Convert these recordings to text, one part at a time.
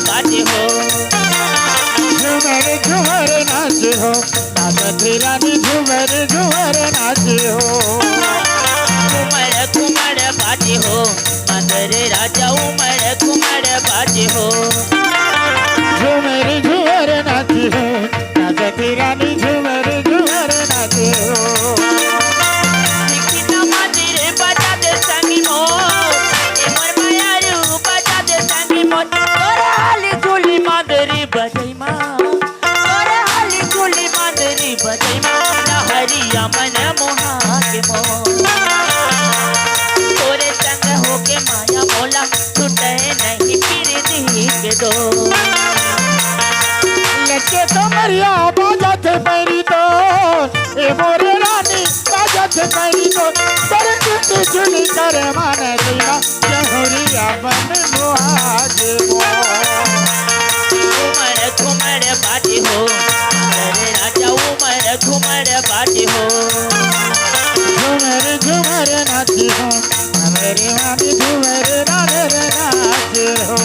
बाजे हो, झूमर झूमर नाचे हो, नाचत रानी झूमर झूमर नाचे हो। घुमड़ घुमड़ बाजे हो, मांदर राजा उमड़ घुमड़ बाजे हो। झूमर झूमर नाचे हो, नाचत रानी झूमर झूमर नाचे हो। निकिता मंदिर बजा दे संगी मोर, ए मोर मायारू बजा दे संगी मोर। तोरे हाली झूली मांदरी बजई माँ, तोरे हाली झूली मांदरी बजई माँ। लहरिया मन मोहा के मोर, तोरे संग होके माया मोला छूटे नहीं फिर के दो। लगे कमरिया बाजत पैरी तो, ए मोरे रानी बाजत पैरी तो। पर टूटी झूली कर मान दिया, जहुरिया मन मुहाजे घुमड़ घुमड़ बाजे हो, मांदर राजा उमड़ घुमड़ बाजे हो। झूमर झूमर नाचे हो, मेरे रानी झूमर राधर नाचे हो।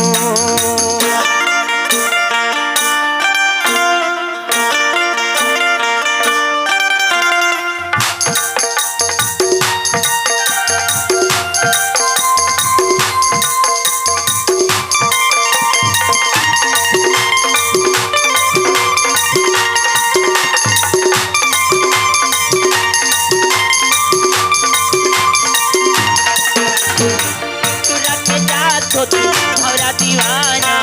भौरा दीवाना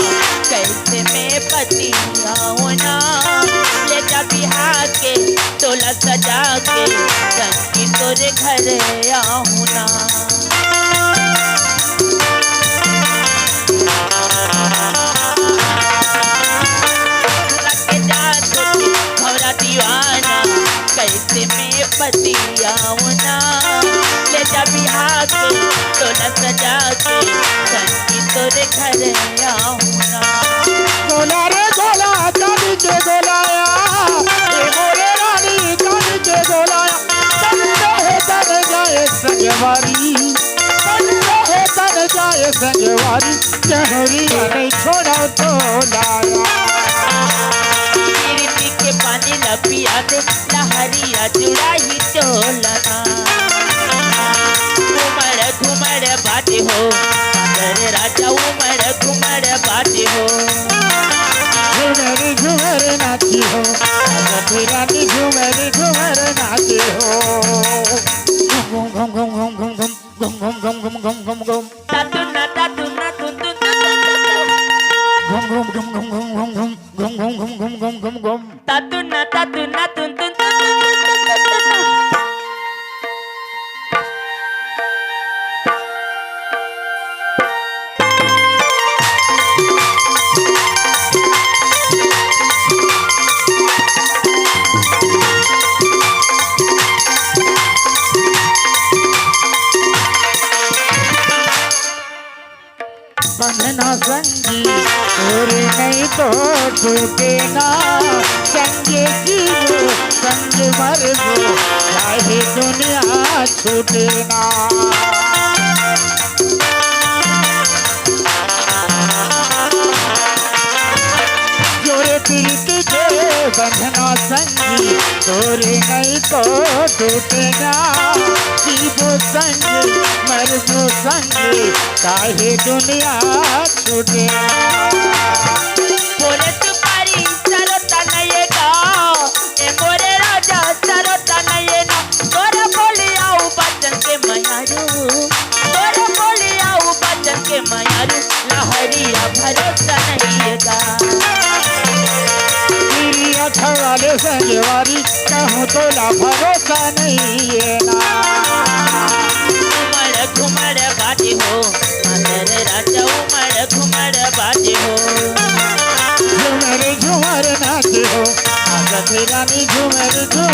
कैसे मैं पति होना। ले जा बिहार के तोला सजा के, संगी तोरे घर आऊना। भौरा दीवाना कैसे मैं पति आऊना। ले जा बिहार के तोला सजा के, संगी तोरे घर आऊना। गोला रे गोला चांदी के गोलाया, ए मोरे रानी चांदी के गोलाया। तन जाए संगवारी, तन जाए संगवारी। जहुरिया नहीं छोड़ा तो लाया, गिरती के पानी लपिया दे, लहरिया जुड़ाई चोलना। घुमड़ घुमड़ बाजे हो, मांदर राजा उमड़ घुमड़ बाजे हो। झूमर झूमर नाची हो, नाचत रानी झूमर झूमर नाचे हो। घुम घुम घुम घुम घुम घुम घुम घुम घुम घुम घुम घुम तातुना तातुना तुन तुन घुम घुम घुम घुम घुम घुम घुम घुम घुम घुम घुम घुम घुम तातुना तातुना तुन तुन। बंधना संगी तोरे नहीं तो टूटे ना। संगे जीवो संग मरबो, चाहे दुनिया छूटे ना। जोरे प्रीत के बंधना संगी तोरे नहीं तो टूटे ना। जीवो संग मरबो संग, चाहे दुनिया छूटे। बोले तुम्हारी सरता नहीं गा, ए मोरे राजा सरता नहीं ना। तोरे बोले आओ बचन के मयारू, तोरे बोले आओ बचन के मयारू। लहरिया भरोसा नहीं गा, वाले संगवारी कहूँ तो ला भरोसा नहीं है ना। घुमड़ घुमड़ बाजे हो, मांदर राजा उमड़ घुमड़ बाजे हो। झूमर झूमर नाचे हो, नाचत रानी झूमर झूमर